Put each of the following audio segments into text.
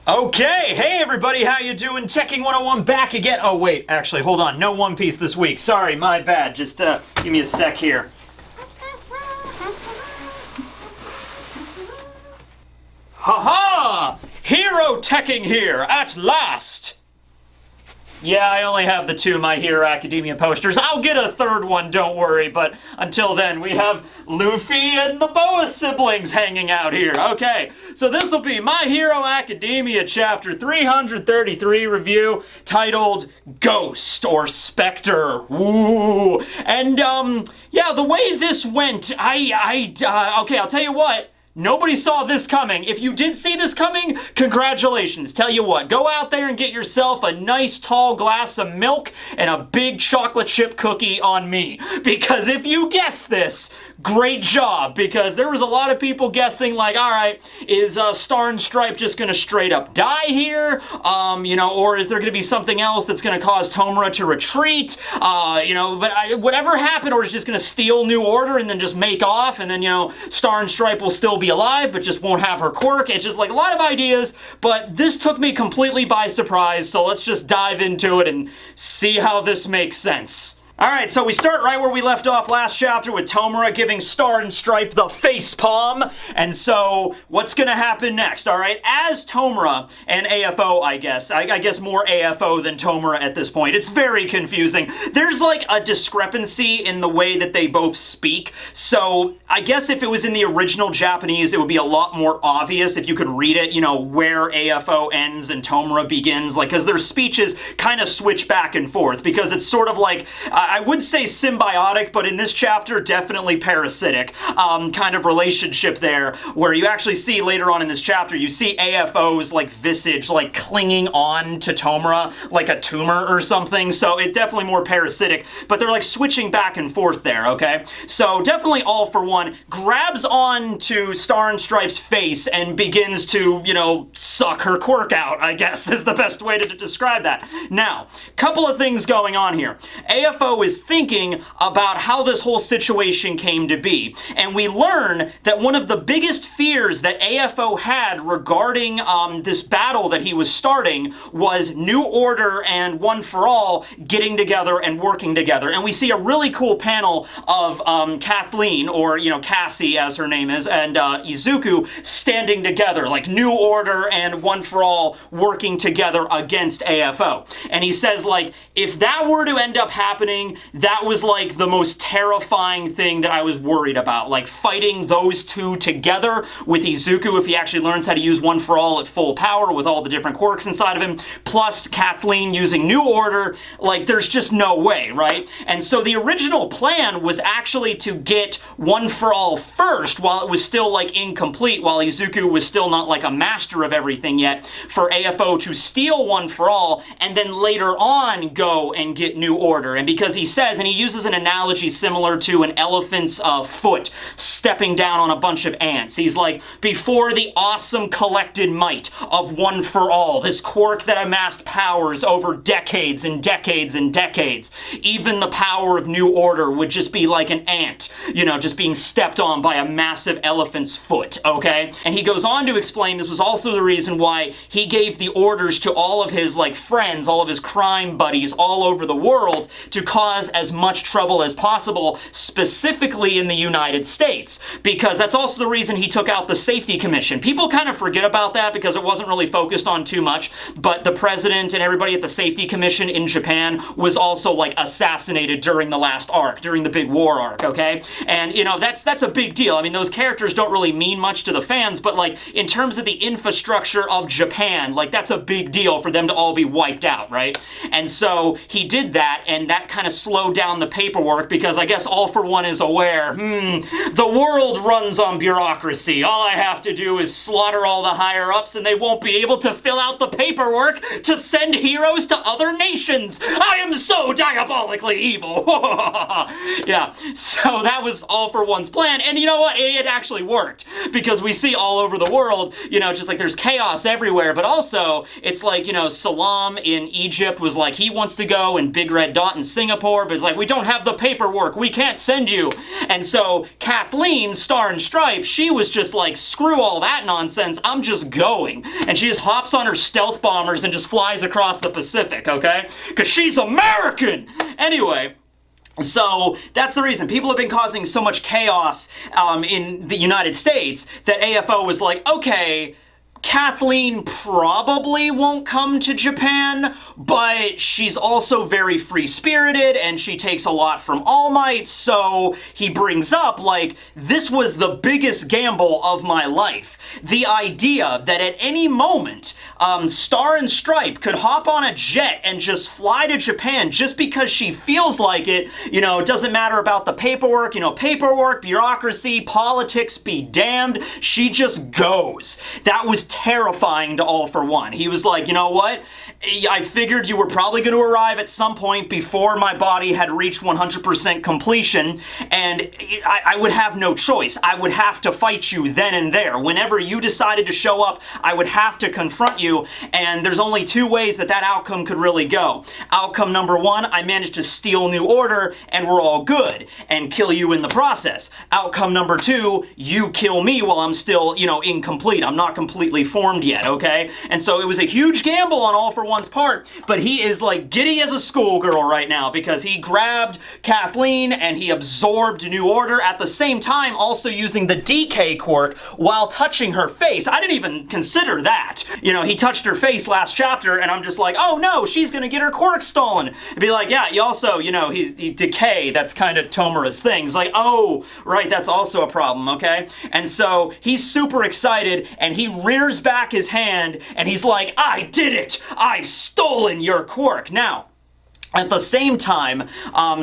Okay, hey everybody, how you doing? Tekking101 back again. Oh wait, actually, hold on. No One Piece this week. Sorry, my bad. Just give me a sec here. Haha! Hero Tekking here, at last! Yeah, I only have the two My Hero Academia posters. I'll get a third one, don't worry, but until then, we have Luffy and the Boa siblings hanging out here. Okay, so this will be My Hero Academia Chapter 333 review, titled Ghost, or Spectre. Woo! And, yeah, the way this went, okay, I'll tell you what. Nobody saw this coming. If you did see this coming, congratulations. Tell you what, go out there and get yourself a nice tall glass of milk and a big chocolate chip cookie on me. Because if you guessed this, great job. Because there was a lot of people guessing like, all right, is Star and Stripe just gonna straight up die here? Or is there gonna be something else that's gonna cause Tomura to retreat? Whatever happened, or is just gonna steal New Order and then just make off, and then, Star and Stripe will still be alive, but just won't have her quirk. It's just like a lot of ideas, but this took me completely by surprise, so let's just dive into it and see how this makes sense. Alright, so we start right where we left off last chapter with Tomura giving Star and Stripe the face palm. And so, what's gonna happen next, alright? As Tomura and AFO, I guess more AFO than Tomura at this point. It's very confusing. There's like a discrepancy in the way that they both speak. So, I guess if it was in the original Japanese, it would be a lot more obvious if you could read it, where AFO ends and Tomura begins. Like, because their speeches kind of switch back and forth. Because it's sort of like, I would say symbiotic, but in this chapter, definitely parasitic kind of relationship there, where you actually see later on in this chapter, you see AFO's like visage like clinging on to Tomura like a tumor or something, so it's definitely more parasitic, but they're like switching back and forth there, okay? So definitely All For One grabs on to Star and Stripe's face and begins to, suck her quirk out, I guess is the best way to describe that. Now, couple of things going on here. AFO is thinking about how this whole situation came to be. And we learn that one of the biggest fears that AFO had regarding this battle that he was starting was New Order and One For All getting together and working together. And we see a really cool panel of Kathleen, or, Cassie as her name is, and Izuku standing together, like New Order and One For All working together against AFO. And he says, like, if that were to end up happening, that was like the most terrifying thing that I was worried about, like fighting those two together with Izuku if he actually learns how to use One For All at full power with all the different quirks inside of him, plus Kathleen using New Order, like there's just no way, right? And so the original plan was actually to get One For All first while it was still like incomplete, while Izuku was still not like a master of everything yet, for AFO to steal One For All and then later on go and get New Order. And because he says, and he uses an analogy similar to an elephant's foot stepping down on a bunch of ants. He's like, before the awesome collected might of One For All, this quirk that amassed powers over decades and decades and decades, even the power of New Order would just be like an ant, just being stepped on by a massive elephant's foot, okay? And he goes on to explain this was also the reason why he gave the orders to all of his like friends, all of his crime buddies all over the world to cause as much trouble as possible, specifically in the United States, because that's also the reason he took out the Safety Commission. People kind of forget about that because it wasn't really focused on too much, but the president and everybody at the Safety Commission in Japan was also like assassinated during the last arc, during the big war arc, okay? And that's a big deal. I mean, those characters don't really mean much to the fans, but like in terms of the infrastructure of Japan, like that's a big deal for them to all be wiped out, right? And so he did that, and that kind of slowed down the paperwork because I guess All For One is aware, the world runs on bureaucracy. All I have to do is slaughter all the higher-ups and they won't be able to fill out the paperwork to send heroes to other nations. I am so diabolically evil. Yeah, so that was All For One's plan, and you know what? It actually worked because we see all over the world, just like there's chaos everywhere, but also it's like, Salam in Egypt was like he wants to go, and Big Red Dot in Singapore Singapore, but it's like, we don't have the paperwork, we can't send you. And so Kathleen, Star and Stripe, she was just like, screw all that nonsense, I'm just going. And she just hops on her stealth bombers and just flies across the Pacific, okay? Because she's American! Anyway, so that's the reason. People have been causing so much chaos in the United States that AFO was like, okay, Kathleen probably won't come to Japan, but she's also very free-spirited and she takes a lot from All Might, so he brings up, like, this was the biggest gamble of my life. The idea that at any moment, Star and Stripe could hop on a jet and just fly to Japan just because she feels like it, you know, it doesn't matter about the paperwork, you know, paperwork, bureaucracy, politics, be damned, she just goes. That was terrifying to All for One. He was like, you know what? I figured you were probably going to arrive at some point before my body had reached 100% completion, and I would have no choice. I would have to fight you then and there. Whenever you decided to show up, I would have to confront you, and there's only two ways that that outcome could really go. Outcome number one, I managed to steal New Order, and we're all good, and kill you in the process. Outcome number two, you kill me while I'm still, you know, incomplete. I'm not completely formed yet, okay? And so it was a huge gamble on All for One's part, but he is like giddy as a schoolgirl right now because he grabbed Kathleen and he absorbed New Order at the same time also using the DK quirk while touching her face. I didn't even consider that. You know, he touched her face last chapter and I'm just like, oh no, she's gonna get her quirk stolen. And be like, yeah, you also, you know, he decay, that's kind of Tomura's thing. It's like, oh, right, that's also a problem, okay? And so he's super excited and he rears back his hand and he's like, I did it! I've stolen your quirk! Now, at the same time,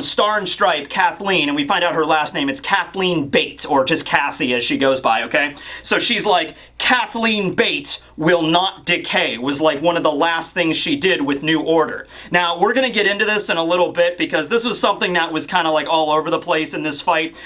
Star and Stripe, Kathleen, and we find out her last name, it's Kathleen Bates, or just Cassie as she goes by, okay? So she's like, Kathleen Bates will not decay, was like one of the last things she did with New Order. Now, we're gonna get into this in a little bit because this was something that was kind of like all over the place in this fight.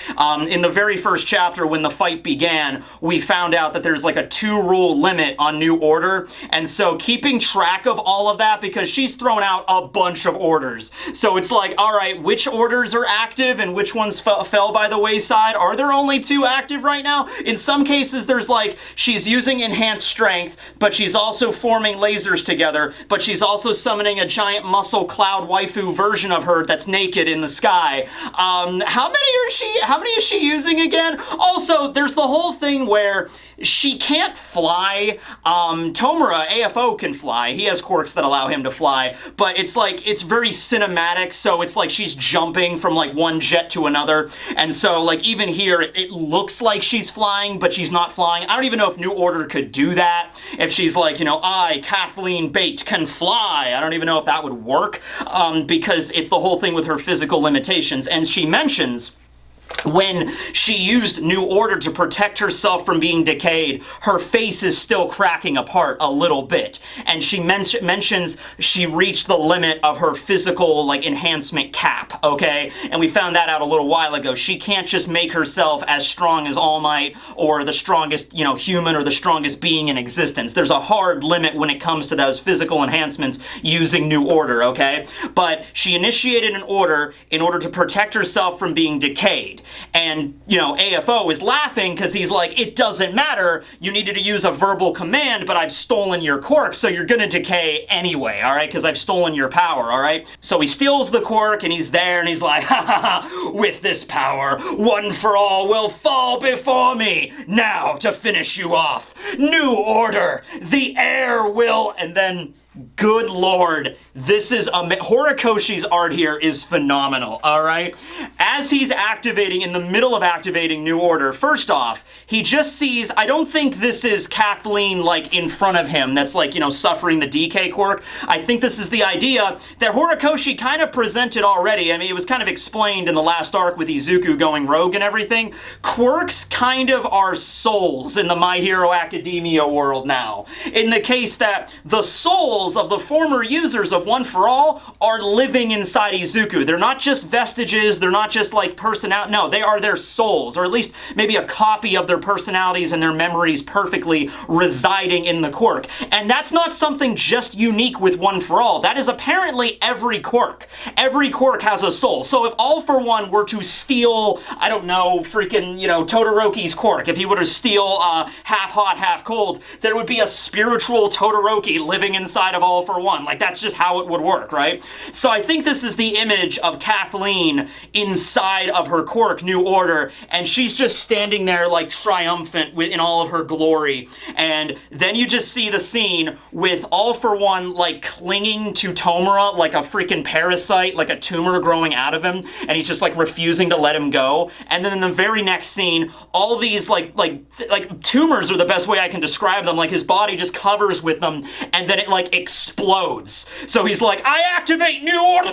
In the very first chapter, when the fight began, we found out that there's like a 2-rule limit on New Order, and so keeping track of all of that, because she's thrown out a bunch of orders. So it's like, all right, which orders are active and which ones fell by the wayside? Are there only 2 active right now? In some cases, there's like, she's using enhanced strength, but she's also forming lasers together, but she's also summoning a giant muscle cloud waifu version of her that's naked in the sky. How many is she using again? Also, there's the whole thing where she can't fly. Tomura, AFO, can fly. He has quirks that allow him to fly, but it's like, it's very cinematic, so it's like she's jumping from like one jet to another, and so like even here, it looks like she's flying, but she's not flying. I don't even know if New Order could do that. If she's like, you know, I, Kathleen Bate, can fly. I don't even know if that would work, because it's the whole thing with her physical limitations, and she mentions when she used New Order to protect herself from being decayed, her face is still cracking apart a little bit. And she mentions she reached the limit of her physical, like, enhancement cap, okay? And we found that out a little while ago. She can't just make herself as strong as All Might or the strongest, you know, human or the strongest being in existence. There's a hard limit when it comes to those physical enhancements using New Order, okay? But she initiated an order in order to protect herself from being decayed. And, you know, AFO is laughing because he's like, it doesn't matter, you needed to use a verbal command, but I've stolen your quirk, so you're gonna decay anyway, alright? Because I've stolen your power, alright? So he steals the quirk, and he's there, and he's like, ha ha ha, with this power, one for all will fall before me. Now, to finish you off, New Order, the air will, and then, good lord, this is Horikoshi's art here is phenomenal, alright? As he's activating, in the middle of activating New Order, first off, he just sees, I don't think this is Kathleen, like, in front of him that's, like, you know, suffering the DK quirk. I think this is the idea that Horikoshi kind of presented already. I mean, it was kind of explained in the last arc with Izuku going rogue and everything. Quirks kind of are souls in the My Hero Academia world now. In the case that the souls souls of the former users of One for All are living inside Izuku. They're not just vestiges, they're not just like personality, no, they are their souls, or at least maybe a copy of their personalities and their memories perfectly residing in the quirk. And that's not something just unique with One for All. That is apparently every quirk. Every quirk has a soul. So if All for One were to steal, I don't know, freaking, Todoroki's quirk, if he were to steal half hot, half cold, there would be a spiritual Todoroki living inside of All for One. Like, that's just how it would work, right? So I think this is the image of Kathleen inside of her quirk, New Order, and she's just standing there like triumphant in all of her glory. And then you just see the scene with All for One like clinging to Tomura like a freaking parasite, like a tumor growing out of him, and he's just like refusing to let him go. And then in the very next scene, all these like tumors are the best way I can describe them. Like, his body just covers with them, and then it like explodes. So he's like, I activate New Order,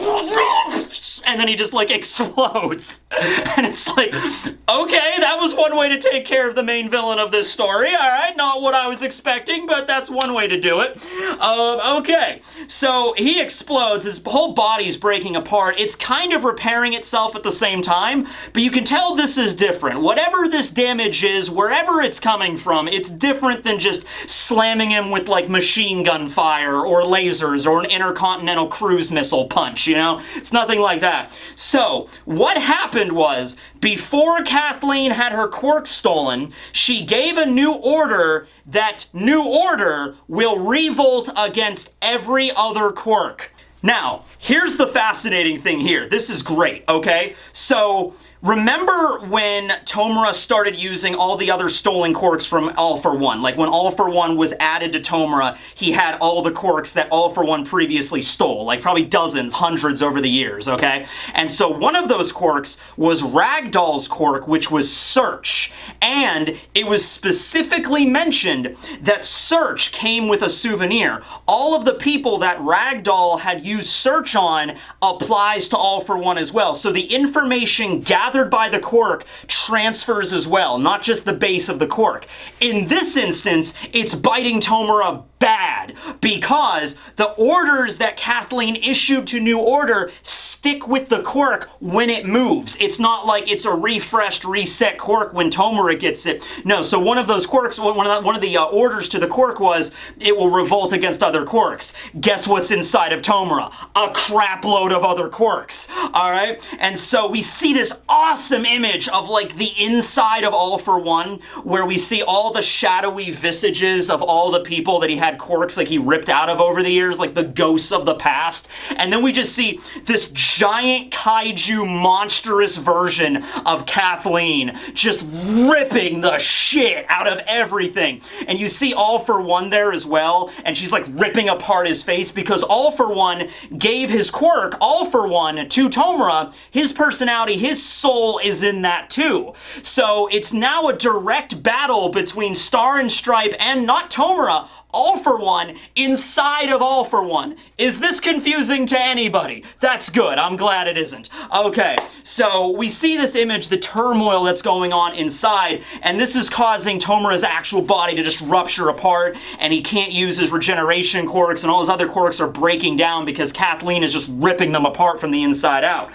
and then he just like explodes. And it's like, okay, that was one way to take care of the main villain of this story. All right, not what I was expecting, but that's one way to do it. Okay, so he explodes, his whole body's breaking apart. It's kind of repairing itself at the same time, but you can tell this is different. Whatever this damage is, wherever it's coming from, it's different than just slamming him with like machine gun fire or lasers or an intercontinental cruise missile punch, It's nothing like that. So, what happened was, before Kathleen had her quirk stolen, she gave a new order that New Order will revolt against every other quirk. Now, here's the fascinating thing here. This is great, okay? So, remember when Tomura started using all the other stolen quirks from All for One? Like, when All for One was added to Tomura, he had all the quirks that All for One previously stole. Like, probably dozens, hundreds over the years, okay? And so one of those quirks was Ragdoll's quirk, which was Search. And it was specifically mentioned that Search came with a souvenir. All of the people that Ragdoll had used Search on applies to All for One as well. So the information gathered by the quirk transfers as well, not just the base of the quirk. In this instance, it's biting Tomura bad, because the orders that Kathleen issued to New Order stick with the quirk when it moves. It's not like it's a refreshed, reset quirk when Tomura gets it. No, so one of those quirks, one of the orders to the quirk was, it will revolt against other quirks. Guess what's inside of Tomura? A crap load of other quirks, alright? And so we see this awesome image of like the inside of All for One, where we see all the shadowy visages of all the people that he had quirks like he ripped out of over the years, like the ghosts of the past. And then we just see this giant kaiju monstrous version of Kathleen just ripping the shit out of everything. And you see All for One there as well, and she's like ripping apart his face, because All for One gave his quirk, All for One, to Tomura. His personality, his soul is in that too. So it's now a direct battle between Star and Stripe and not Tomura, All for One inside of All for One. Is this confusing to anybody? That's good. I'm glad it isn't. Okay, so we see this image, the turmoil that's going on inside, and this is causing Tomura's actual body to just rupture apart, and he can't use his regeneration quirks, and all his other quirks are breaking down because Kathleen is just ripping them apart from the inside out.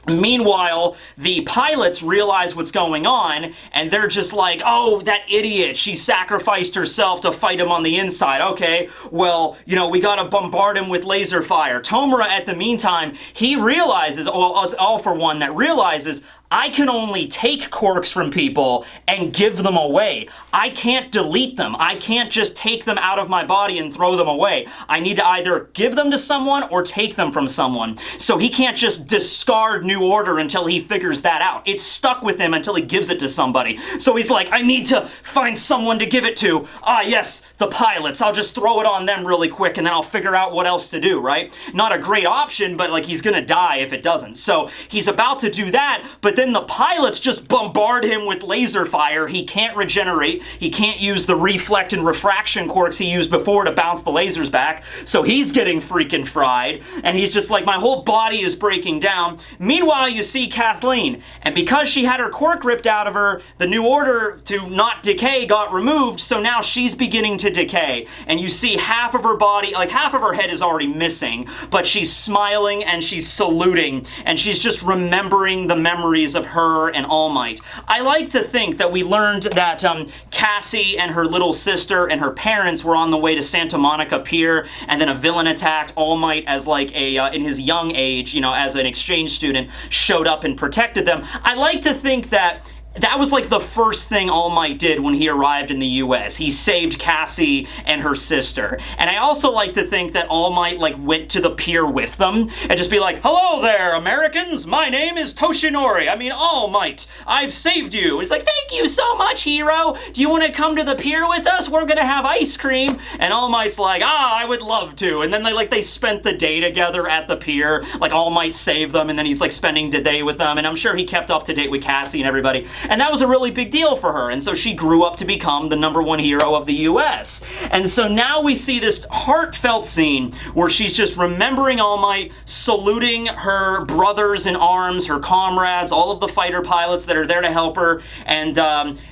Meanwhile, the pilots realize what's going on, and they're just like, oh, that idiot, she sacrificed herself to fight him on the inside. Okay, well, we gotta bombard him with laser fire. Tomura, at the meantime, he realizes, well, it's All for One that realizes, I can only take quirks from people and give them away. I can't delete them. I can't just take them out of my body and throw them away. I need to either give them to someone or take them from someone. So he can't just discard New Order until he figures that out. It's stuck with him until he gives it to somebody. So he's like, I need to find someone to give it to. Ah, yes, the pilots. I'll just throw it on them really quick and then I'll figure out what else to do, right? Not a great option, but like he's gonna die if it doesn't. So he's about to do that, but then the pilots just bombard him with laser fire. He can't regenerate. He can't use the reflect and refraction quirks he used before to bounce the lasers back. So he's getting freaking fried. And he's just like, my whole body is breaking down. Meanwhile, you see Kathleen. And because she had her quirk ripped out of her, the new order to not decay got removed. So now she's beginning to decay. And you see half of her body, like half of her head is already missing. But she's smiling and she's saluting. And she's just remembering the memories of her and All Might. I like to think that we learned that Cassie and her little sister and her parents were on the way to Santa Monica Pier, and then a villain attacked All Might as like a, in his young age, you know, as an exchange student, showed up and protected them. I like to think that that was like the first thing All Might did when he arrived in the US. He saved Cassie and her sister. And I also like to think that All Might like went to the pier with them and just be like, hello there, Americans. My name is Toshinori. I mean, All Might. I've saved you. And he's like, thank you so much, hero. Do you want to come to the pier with us? We're going to have ice cream. And All Might's like, I would love to. And then they spent the day together at the pier. Like All Might saved them, and then he's like spending the day with them. And I'm sure he kept up to date with Cassie and everybody. And that was a really big deal for her. And so she grew up to become the #1 hero of the US. And so now we see this heartfelt scene where she's just remembering All Might, saluting her brothers in arms, her comrades, all of the fighter pilots that are there to help her. And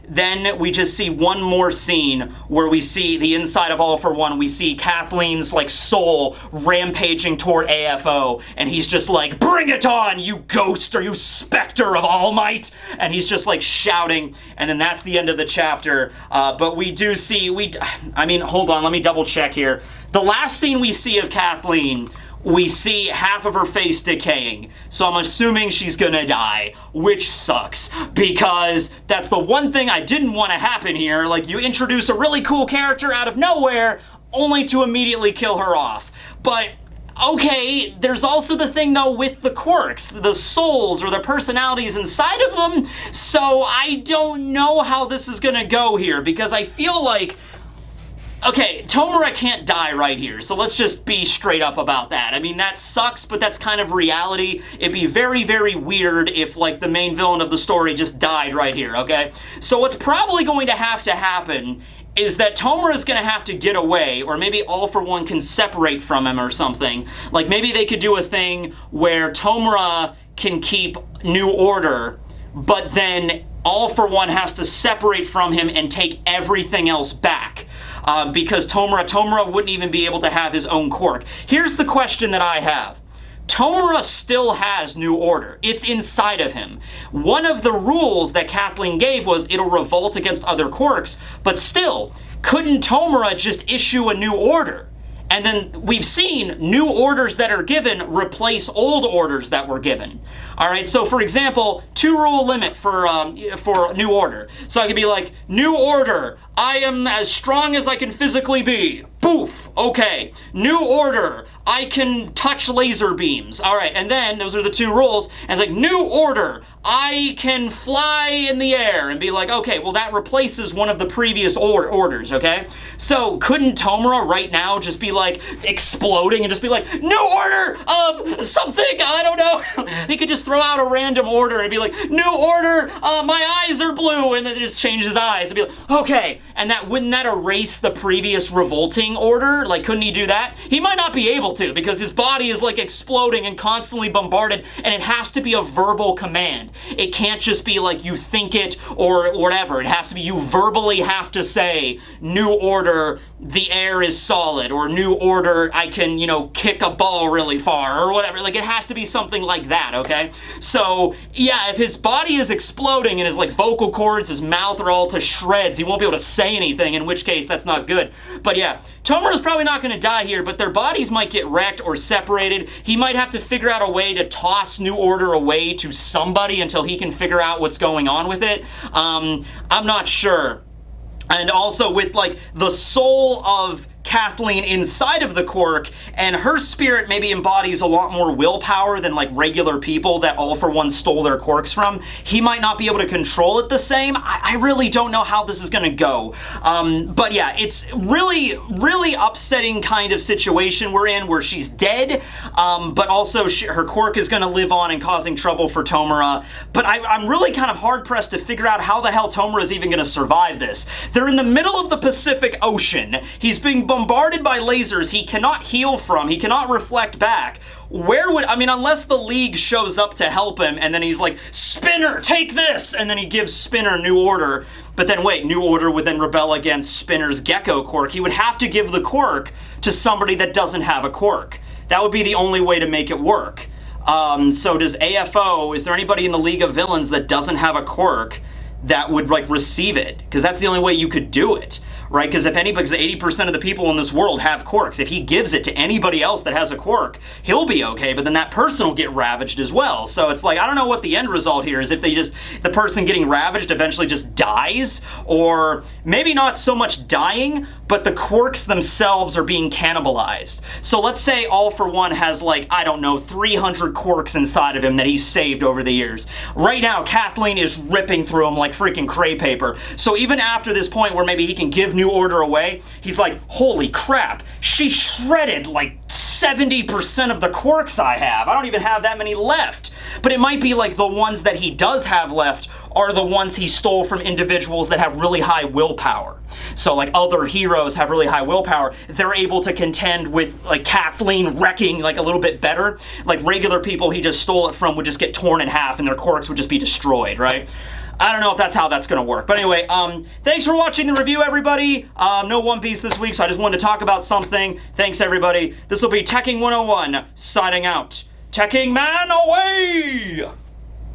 then we just see one more scene where we see the inside of All for One. We see Kathleen's like soul rampaging toward AFO. And he's just like, bring it on, you ghost or you specter of All Might. And he's just like shouting, and then that's the end of the chapter. But we do see, I mean, hold on, let me double check here. The last scene we see of Kathleen, we see half of her face decaying. So I'm assuming she's gonna die, which sucks, because that's the one thing I didn't want to happen here. Like, you introduce a really cool character out of nowhere, only to immediately kill her off. But okay, there's also the thing though with the quirks, the souls or the personalities inside of them. So I don't know how this is gonna go here, because I feel like, okay, Tomura can't die right here, so let's just be straight up about that. I mean, that sucks, but that's kind of reality. It'd be very, very weird if, like, the main villain of the story just died right here, okay? So what's probably going to happen is that Tomura's gonna have to get away, or maybe All for One can separate from him or something. Like, maybe they could do a thing where Tomura can keep New Order, but then All for One has to separate from him and take everything else back. Because Tomura wouldn't even be able to have his own quirk. Here's the question that I have. Tomura still has New Order. It's inside of him. One of the rules that Kathleen gave was it'll revolt against other quirks, but still, couldn't Tomura just issue a new order? And then we've seen new orders that are given replace old orders that were given. All right, so for example, 2-rule limit for New Order. So I could be like, New Order, I am as strong as I can physically be. Boof, okay. New Order, I can touch laser beams. All right, and then those are the 2 rules. And it's like, New Order, I can fly in the air. And be like, okay, well that replaces one of the previous orders, okay? So couldn't Tomura right now just be like exploding and just be like, New Order, something, I don't know. He could just throw out a random order and be like, New Order, my eyes are blue, and then just change his eyes and be like, okay. And that, wouldn't that erase the previous revolting order? Like, couldn't he do that? He might not be able to, because his body is like exploding and constantly bombarded, and it has to be a verbal command. It can't just be like you think it or whatever. It has to be, you verbally have to say, New Order, the air is solid, or New Order, I can, you know, kick a ball really far, or whatever. Like, it has to be something like that, okay? So, yeah, if his body is exploding and his, like, vocal cords, his mouth are all to shreds, he won't be able to say anything, in which case that's not good. But yeah, Tomura's probably not gonna die here, but their bodies might get wrecked or separated. He might have to figure out a way to toss New Order away to somebody until he can figure out what's going on with it. I'm not sure. And also with, like, the soul of Kathleen inside of the quirk, and her spirit maybe embodies a lot more willpower than like regular people that All for One stole their quirks from. He might not be able to control it the same. I really don't know how this is gonna go. But yeah, it's really, really upsetting kind of situation we're in where she's dead, but also her quirk is gonna live on and causing trouble for Tomura. But I'm really kind of hard-pressed to figure out how the hell Tomura is even gonna survive this. They're in the middle of the Pacific Ocean. He's being bombarded by lasers he cannot heal from, he cannot reflect back. Where would, I mean, unless the League shows up to help him and then he's like, Spinner, take this! And then he gives Spinner New Order. But then wait, New Order would then rebel against Spinner's Gecko quirk. He would have to give the quirk to somebody that doesn't have a quirk. That would be the only way to make it work. So does AFO, is there anybody in the League of Villains that doesn't have a quirk that would like receive it? Because that's the only way you could do it, right? Because if anybody, because 80% of the people in this world have quirks. If he gives it to anybody else that has a quirk, he'll be okay, but then that person will get ravaged as well. So it's like, I don't know what the end result here is, if they just, the person getting ravaged eventually just dies, or maybe not so much dying, but the quirks themselves are being cannibalized. So let's say All for One has like, I don't know, 300 quirks inside of him that he's saved over the years. Right now, Kathleen is ripping through them like freaking cray paper. So even after this point where maybe he can give New Order away, he's like, holy crap, she shredded like 70% of the quirks I have. I don't even have that many left. But it might be like the ones that he does have left are the ones he stole from individuals that have really high willpower. So like other heroes have really high willpower. They're able to contend with like Kathleen wrecking like a little bit better. Like regular people he just stole it from would just get torn in half and their quirks would just be destroyed, right? I don't know if that's how that's gonna work. But anyway, thanks for watching the review, everybody. No One Piece this week, so I just wanted to talk about something. Thanks, everybody. This will be Tekking101 signing out. Tekking Man away!